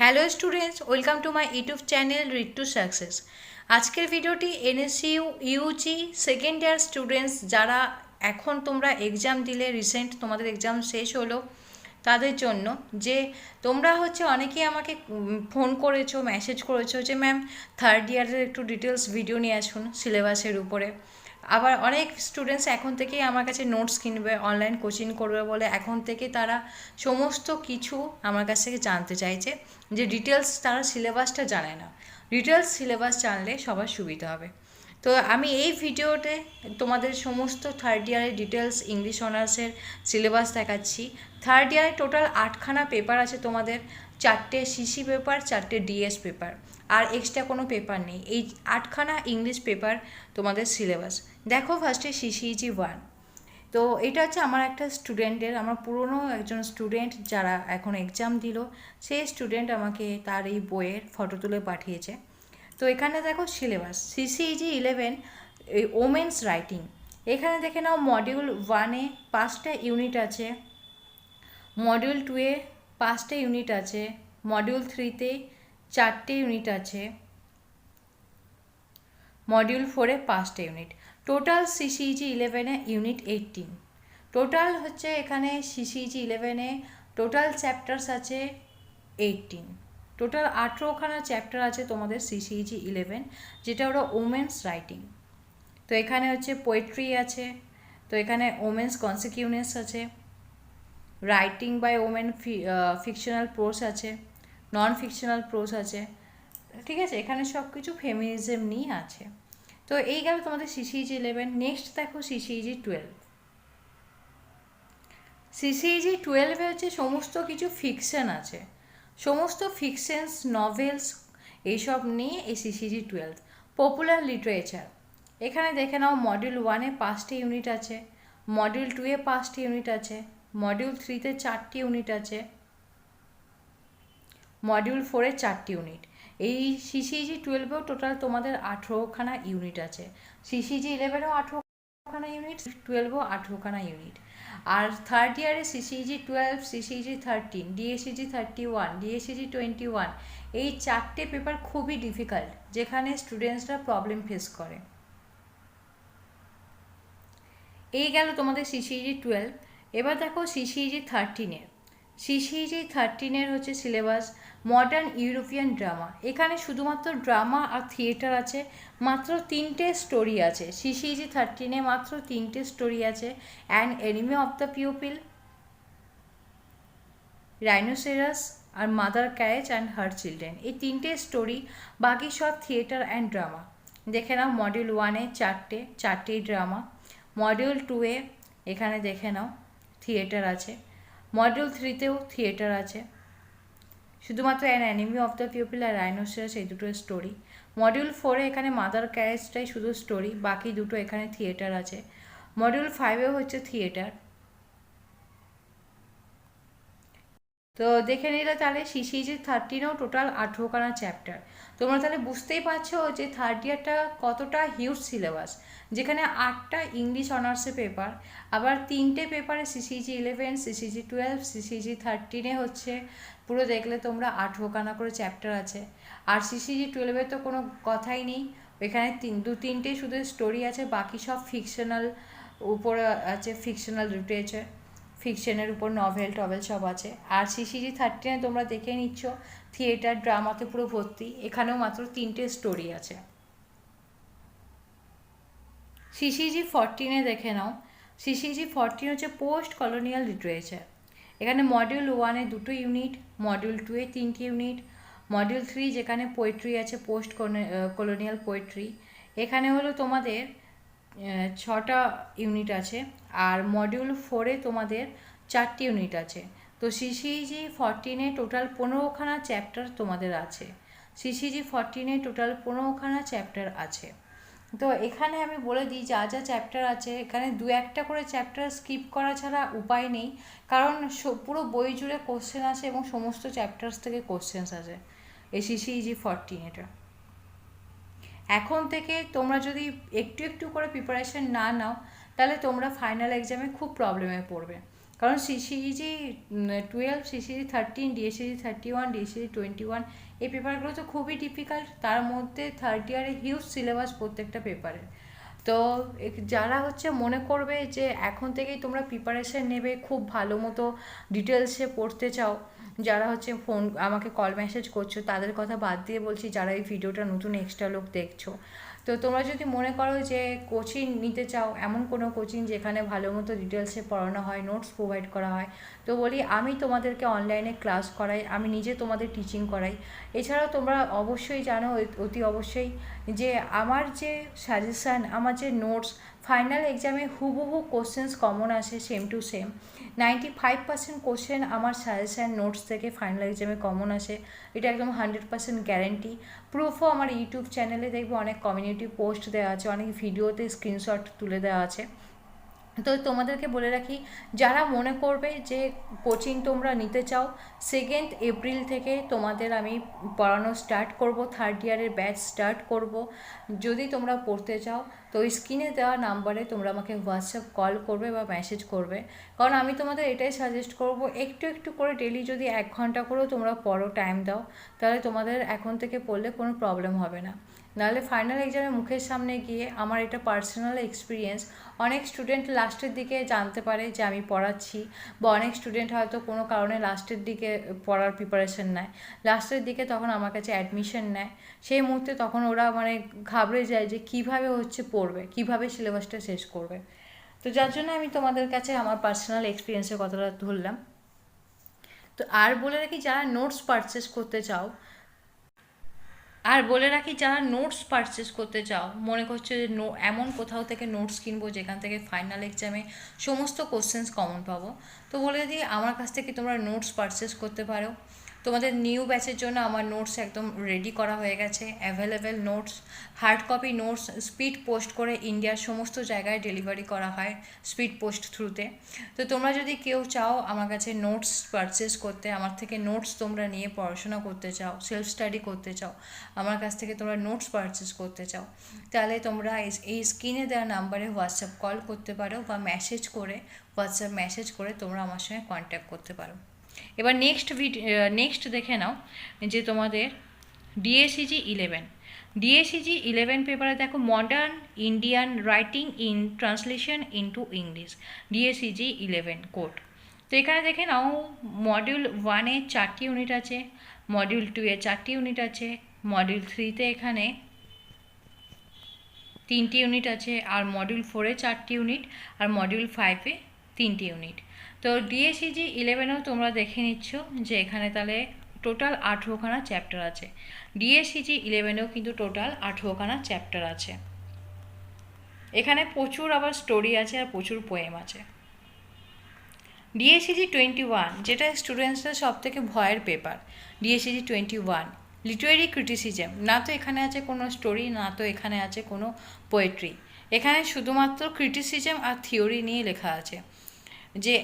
Hello students, welcome to my YouTube channel read to success. আজকের ভিডিওটি NSU Yuji second year students যারা এখন তোমরা এক্সাম দিলে, রিসেন্ট তোমাদের এক্সাম শেষ হলো, তাদের জন্য। যে তোমরা অনেকেই আমাকে ফোন করেছো, মেসেজ করেছো যে ম্যাম থার্ড ইয়ারের একটু ডিটেলস ভিডিও নিয়ে আসুন সিলেবাসের উপরে। আবার অনেক স্টুডেন্টস এখন থেকেই আমার কাছে নোটস কিনবে, অনলাইন কোচিং করবে বলে এখন থেকে তারা সমস্ত কিছু আমার কাছ থেকে জানতে চাইছে। যে ডিটেলস তারা সিলেবাসটা জানে না, ডিটেলস সিলেবাস জানলে সবার সুবিধা হবে। তো আমি এই ভিডিওতে তোমাদের সমস্ত থার্ড ইয়ারের ডিটেলস ইংলিশ অনার্সের সিলেবাস দেখাচ্ছি। থার্ড ইয়ারে টোটাল 8খানা পেপার আছে তোমাদের, 4টে সিসি পেপার, 4টে ডিএস পেপার, আর এক্সট্রা কোনো পেপার নেই। এই 8খানা ইংলিশ পেপার তোমাদের সিলেবাস। দেখো ফার্স্টে সিসিইজি 1। তো এটা হচ্ছে আমার একটা স্টুডেন্টের, আমার পুরনো একজন স্টুডেন্ট যারা এখন এক্সাম দিল, সেই স্টুডেন্ট আমাকে তার এই বইয়ের ফটো তুলে পাঠিয়েছে। তো এখানে দেখো সিলেবাস সিসিইজি 11 ওমেন্স রাইটিং। এখানে দেখে নাও মডিউল 1-এ 5টা ইউনিট আছে, মডিউল 2-এ 5টা ইউনিট আছে, মডিউল 3-তে 4টে ইউনিট আছে, মডিউল 4-এ 5টা ইউনিট। টোটাল সিসিইজি 11-এ ইউনিট 18। টোটাল এখানে সিসিইজি 11-এ টোটাল চ্যাপ্টার্স আছে 18। টোটাল 18খানা চ্যাপ্টার আছে তোমাদের সিসিইজি 11, যেটা ওরা ওমেন্স রাইটিং। তো এখানে পোয়েট্রি আছে, তো এখানে ওমেন্স কনসিকিউনেন্স আছে, রাইটিং বাই ওমেন, ফিকশনাল প্রোস আছে, নন ফিকশনাল প্রোস আছে, ঠিক আছে। এখানে সব কিছু ফেমিনিজম নিয়ে আছে। তো এই গেল তোমাদের সিসিইজি 11। নেক্সট দেখো সিসিইজি 12। সিসিইজি 12-এ সমস্ত কিছু ফিকশন আছে, সমস্ত ফিকশনস, নভেলস, এইসব নিয়ে এই সিসিইজি 12। পপুলার লিটারেচার, এখানে দেখে নাও মডিউল 1-এ 5টি ইউনিট আছে, মডিউল 2-এ 5টি ইউনিট আছে, মডিউল 3-তে 4টি ইউনিট আছে, মডিউল 4-এ 4টি ইউনিট। এই সিসিইজি 12-এও টোটাল তোমাদের 18খানা ইউনিট আছে। সিসিইজি 11-এও 18খানা ইউনিট, 12-এও 18খানা ইউনিট। আর থার্ড ইয়ারে সিসিইজি 12, সিসিইজি 13, ডিএসইজি 31, ডিএসইজি 21, এই 4টে পেপার খুবই ডিফিকাল্ট, যেখানে স্টুডেন্টসরা প্রবলেম ফেস করে। এই গেল তোমাদের সিসিইজি 12। এবার দেখো সিসিইজি 13-এর। সিসিইজি 13-এর সিলেবাস মডার্ন ইউরোপিয়ান ড্রামা। এখানে শুধুমাত্র ড্রামা আর থিয়েটার আছে, মাত্র 3টে স্টোরি আছে। সিসিইজি 13-এ মাত্র 3টে স্টোরি আছে, an enemy of the people, rhinoceros আর mother courage and her children, এই 3টে স্টোরি। বাকি সব থিয়েটার অ্যান্ড ড্রামা। দেখে নাও মডিউল 1-এ 4টেই ড্রামা, মডিউল 2-এ এখানে দেখে নাও থিয়েটার আছে, মডিউল 3-তেও থিয়েটার আছে, শুধুমাত্র an enemy of the people আর রাইনোসেরাস এই দুটো স্টোরি। মডিউল 4-এ এখানে মাদার ক্যারেজটাই শুধু স্টোরি, বাকি দুটো এখানে থিয়েটার আছে। মডিউল 5-এও থিয়েটার। তো দেখে নিলে তাহলে সিসিইজি 13-এও টোটাল 18খানা চ্যাপ্টার। তোমরা তাহলে বুঝতেই পারছো যে থার্ড ইয়ারটা কতটা হিউজ সিলেবাস, যেখানে 8টা ইংলিশ অনার্সের পেপার, আবার 3টে পেপারে সিসিইজি 11, সিসিইজি 12, সিসিইজি 13-এ পুরো দেখলে তোমরা 18খানা করে চ্যাপ্টার আছে। আর সিসিইজি 12-এ তো কোনো কথাই নেই, এখানে 2-3টে শুধু স্টোরি আছে, বাকি সব ফিকশনাল উপরে আছে, ফিকশনাল লিটারেচার, ফিকশনের উপর নভেল টভেল সব আছে। আর সিসিইজি 13-এ তোমরা দেখে নিচ্ছ থিয়েটার ড্রামাতে পুরো ভর্তি, এখানেও মাত্র 3টে স্টোরি আছে। সিসিইজি 14-এ দেখে নাও। CCEG 14 post colonial literature. এখানে মডিউল 1-এ 2টো ইউনিট, মডিউল 2-এ 3টি ইউনিট, মডিউল 3 যেখানে পোয়েট্রি আছে, পোস্ট কলোনিয়াল পোয়েট্রি, এখানে তোমাদের 6টা ইউনিট আছে। আর মডিউল 4-এ তোমাদের 4টি ইউনিট আছে। তো সিসিইজি 14-এ টোটাল 15খানা চ্যাপ্টার তোমাদের আছে। সিসিইজি 14-এ টোটাল 15খানা চ্যাপ্টার আছে। তো এখানে আমি বলে দিই যা যা চ্যাপ্টার আছে, এখানে 2-1টা করে চ্যাপ্টার স্কিপ করা ছাড়া উপায় নেই, কারণ পুরো বই জুড়ে কোশ্চেন আছে এবং সমস্ত চ্যাপ্টার্স থেকে কোশ্চেন্স আছে এই সিসিইজি 14 এটা। এখন থেকে তোমরা যদি একটু একটু করে প্রিপারেশন না নাও, তাহলে তোমরা ফাইনাল এক্সামে খুব প্রবলেমে পড়বে। কারণ সিসিজি 12, সিসিজি 13, ডিএসসিজি 31, ডিএসসিজি 21 এই পেপারগুলো তো খুবই ডিফিকাল্ট, তার মধ্যে থার্ড ইয়ারে হিউজ সিলেবাস প্রত্যেকটা পেপারের। তো যারা হচ্ছে মনে করবে যে এখন থেকেই তোমরা প্রিপারেশন নেবে, খুব ভালো মতো ডিটেলসে পড়তে চাও, যারা হচ্ছে ফোন আমাকে কল মেসেজ করছো তাদের কথা বাদ দিয়ে বলছি, যারা এই ভিডিওটা নতুন এক্সট্রা লোক দেখছো, তো তোমরা যদি মনে করো যে কোচিং নিতে চাও, এমন কোনো কোচিং যেখানে ভালো মতো ডিটেলসে পড়ানো হয়, নোটস প্রোভাইড করা হয়, তো বলি আমি তোমাদেরকে অনলাইনে ক্লাস করাই, আমি নিজে তোমাদের টিচিং করাই। এছাড়াও তোমরা অবশ্যই জানো অতি অবশ্যই যে আমার যে সাজেশান, আমার যে নোটস, ফাইনাল এক্সামে হুবহু কোশ্চেন্স কমন আসে, সেম টু সেম 95% কোশ্চেন আমার সাজেশান নোটস থেকে ফাইনাল এক্সামে কমন আসে, এটা একদম 100% গ্যারেন্টি। প্রুফও আমার ইউটিউব চ্যানেলে দেখবে অনেক কমিউনিটি পোস্ট দেওয়া আছে, অনেক ভিডিওতে স্ক্রিনশট তুলে দেওয়া আছে। তো তোমাদেরকে বলে রাখি, যারা মনে করবে যে কোচিং তোমরা নিতে চাও, 2 এপ্রিল থেকে তোমাদের আমি পড়ানো স্টার্ট করব, থার্ড ইয়ারের ব্যাচ স্টার্ট করব। যদি তোমরা পড়তে চাও তো স্ক্রিনে দেওয়া নাম্বারে তোমরা আমাকে হোয়াটসঅ্যাপ কল করবে বা মেসেজ করবে, কারণ আমি তোমাদের এটাই সাজেস্ট করব, একটু একটু করে ডেলি যদি 1 ঘন্টা করেও তোমরা পড়ো, টাইম দাও, তাহলে তোমাদের এখন থেকে পড়লে কোনো প্রবলেম হবে না। নাহলে ফাইনাল এক্সামে মুখের সামনে গিয়ে, আমার এটা পার্সোনাল এক্সপিরিয়েন্স, অনেক স্টুডেন্ট লাস্টের দিকে জানতে পারে যে আমি পড়াচ্ছি, বা অনেক স্টুডেন্ট হয়তো কোনো কারণে লাস্টের দিকে পড়ার প্রিপারেশন নেয়, লাস্টের দিকে তখন আমার কাছে অ্যাডমিশন নেয়, সেই মুহূর্তে তখন ওরা মানে ঘাবড়ে যায় যে কিভাবে হচ্ছে পড়বে, কিভাবে সিলেবাসটা শেষ করবে। তো যার জন্য আমি তোমাদের কাছে আমার পার্সোনাল এক্সপিরিয়েন্সের কথাটা ধরলাম। তো আর বলে রাখি, যারা নোটস পারচেস করতে চাও, যারা নোটস পারচেস করতে চাও, মনে করছো যে এমন কোথাও থেকে নোটস কিনবো যেখান থেকে ফাইনাল এক্সামে সমস্ত কোশ্চেন্স কমন পাবো, তো বলে দিই আমার কাছ থেকে তোমরা নোটস পারচেস করতে পারো। তোমাদের নিউ ব্যাচের জন্য আমার নোটস একদম রেডি করা হয়ে গেছে, available notes, hard copy notes speed post করে ইন্ডিয়ার সমস্ত জায়গায় ডেলিভারি করা হয় স্পিড পোস্ট থ্রুতে। তো তোমরা যদি কেউ চাও আমার কাছে নোটস পারচেস করতে, আমার থেকে নোটস তোমরা নিয়ে পড়াশোনা করতে চাও, সেলফ স্টাডি করতে চাও, আমার কাছ থেকে তোমরা নোটস পারচেস করতে চাও, তাহলে তোমরা এই স্ক্রিনে দেওয়া নাম্বারে হোয়াটসঅ্যাপ কল করতে পারো, বা হোয়াটসঅ্যাপ মেসেজ করে তোমরা আমার সঙ্গে কন্ট্যাক্ট করতে পারো। এবার নেক্সট দেখে নাও যে তোমাদের ডিএসিজি 11 পেপারে দেখো, modern Indian writing in translation into English, DSEG 11 code. তো এখানে দেখে নাও, মডিউল 1-এ 4টি ইউনিট আছে, মডিউল 2-এ 4টি ইউনিট আছে, মডিউল 3-তে এখানে 3টি ইউনিট আছে, আর মডিউল 4-এ 4টি ইউনিট, আর মডিউল 5-এ 3টি ইউনিট। তো ডিএসিজি 11-এও তোমরা দেখে নিচ্ছ যে এখানে তাহলে টোটাল 18খানা চ্যাপ্টার আছে, ডিএসিজি 11-এও কিন্তু টোটাল 18খানা চ্যাপ্টার আছে। এখানে প্রচুর আবার স্টোরি আছে আর প্রচুর পোয়েম আছে। ডিএসিজি 21, যেটা স্টুডেন্টসদের সব থেকে ভয়ের পেপার, ডিএসিজি 21 লিটারেরি ক্রিটিসিজম, না তো এখানে আছে কোনো স্টোরি, না তো এখানে আছে কোনো পোয়েট্রি, এখানে শুধুমাত্র ক্রিটিসিজম আর থিওরি নিয়ে লেখা আছে, যে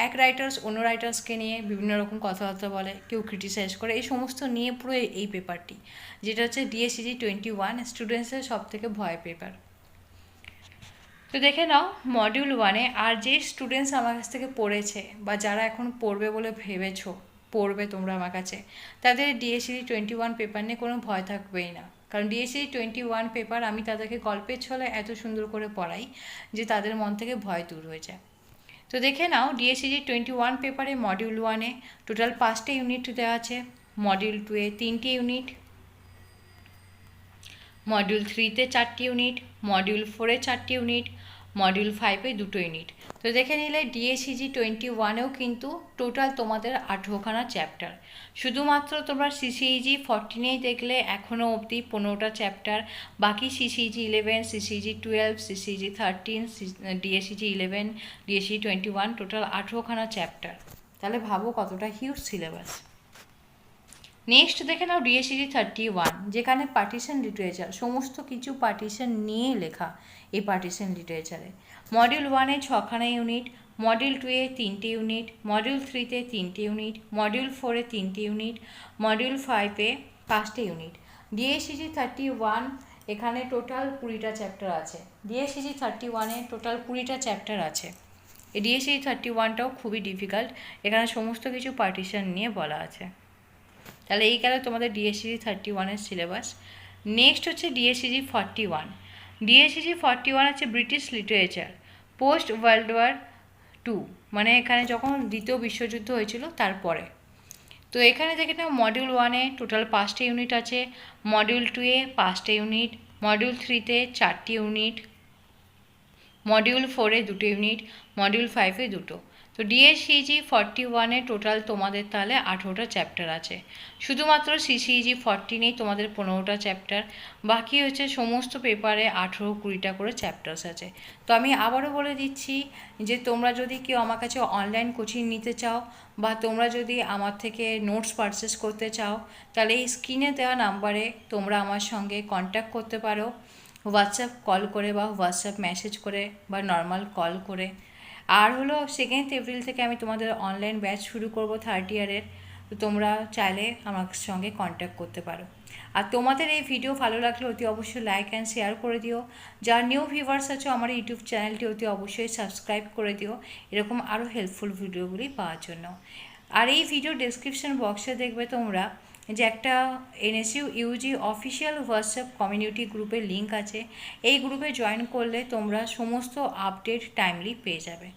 এক রাইটার্স অন্য রাইটার্সকে নিয়ে বিভিন্ন রকম কথাবার্তা বলে, কেউ ক্রিটিসাইজ করে, এই সমস্ত নিয়ে পুরো এই পেপারটি, যেটা হচ্ছে ডিএসিজি 21 স্টুডেন্টসের সব থেকে ভয় পেপার। তো দেখে নাও মডিউল 1-এ, আর যে স্টুডেন্টস আমার কাছ থেকে পড়েছে, বা যারা এখন পড়বে বলে ভেবেছো পড়বে তোমরা আমার কাছে, তাদের ডিএসিজি 21 পেপার নিয়ে কোনো ভয় থাকবেই না, কারণ ডিএসিজি 21 পেপার আমি তাদেরকে গল্পের ছলে এত সুন্দর করে পড়াই যে তাদের মন থেকে ভয় দূর হয়ে যায়। তো দেখে নাও ডিএসিজি 21 পেপারে মডিউল 1-এ টোটাল 5টি ইউনিট দেওয়া আছে, মডিউল 2-এ 3টি ইউনিট, মডিউল 3-তে 4টি ইউনিট, মডিউল 4-এ 4টি ইউনিট, মডিউল 5-এ 2টো ইউনিট। তো দেখে নিলে ডিএসিজি 21-এও কিন্তু টোটাল তোমাদের 18খানা চ্যাপ্টার, শুধুমাত্র তোমরা সিসিইজি 14-এই দেখলে এখনও অবধি 15টা চ্যাপ্টার, বাকি CCEG 11, CCEG 12, CCEG 13, DSEG 11, DSEG 21 total 18খানা চ্যাপ্টার, তাহলে ভাবো কতটা হিউজ সিলেবাস। নেক্সট দেখে নাও ডিএসিজি 31, যেখানে পার্টিশন লিটারেচার, সমস্ত কিছু পার্টিশন নিয়ে লেখা এই পার্টিশন লিটারেচারে। মডিউল 1-এ 6খানা ইউনিট, মডিউল 2-এ 3টি ইউনিট, মডিউল 3-তে 3টি ইউনিট, মডিউল 4-এ 3টি ইউনিট, মডিউল 5-এ 5টি ইউনিট। ডিএসিজি 31 এখানে টোটাল 20টা চ্যাপ্টার আছে, ডিএসিজি 31-এ টোটাল 20টা চ্যাপ্টার আছে। ডিএসসিজি 31টাও খুবই ডিফিকাল্ট, এখানে সমস্ত কিছু পার্টিশন নিয়ে বলা আছে। তাহলে এই গেল তোমাদের ডিএসসিজি 31-এর সিলেবাস। নেক্সট হচ্ছে ডিএসসিজি 41। ডিএসসিজি 41 হচ্ছে British literature post World War 2, মানে এখানে যখন দ্বিতীয় বিশ্বযুদ্ধ হয়েছিল তারপরে। তো এখানে দেখে নাও মডিউল 1-এ টোটাল 5টা ইউনিট আছে, মডিউল 2-এ 5টা ইউনিট, মডিউল 3-তে 4টি ইউনিট, মডিউল 4-এ 2টো ইউনিট, মডিউল 5-এ 2টো। তো ডিএসসিজি 41-এ টোটাল তোমাদের তাহলে 18টা চ্যাপ্টার আছে। শুধুমাত্র সিসিইজি 14-এই তোমাদের 15টা চ্যাপ্টার, বাকি হচ্ছে সমস্ত পেপারে 18-20টা করে চ্যাপ্টার্স আছে। তো আমি আবারও বলে দিচ্ছি যে তোমরা যদি কেউ আমার কাছে অনলাইন কোচিং নিতে চাও বা তোমরা যদি আমার থেকে নোটস পারচেস করতে চাও, তাহলে এই স্ক্রিনে দেওয়া নাম্বারে তোমরা আমার সঙ্গে কন্ট্যাক্ট করতে পারো, হোয়াটসঅ্যাপ কল করে বা হোয়াটসঅ্যাপ মেসেজ করে বা নর্মাল কল করে। আর হলো 2 এপ্রিল থেকে আমি তোমাদের অনলাইন ব্যাচ শুরু করব 3rd ইয়ারের, তো তোমরা চাইলে আমার সঙ্গে কন্ট্যাক্ট করতে পারো। আর তোমাদের এই ভিডিও ভালো লাগলে অতি অবশ্যই লাইক অ্যান্ড শেয়ার করে দিও। যারা নিউ ভিউয়ার্স আছো আমার ইউটিউব চ্যানেলটি অতি অবশ্যই সাবস্ক্রাইব করে দিও এরকম আরও হেল্পফুল ভিডিওগুলি পাওয়ার জন্য। আর এই ভিডিও ডেসক্রিপশন বক্সে দেখবে তোমরা যে একটা NSU UG official WhatsApp community গ্রুপের লিঙ্ক আছে, এই গ্রুপে জয়েন করলে তোমরা সমস্ত আপডেট টাইমলি পেয়ে যাবে।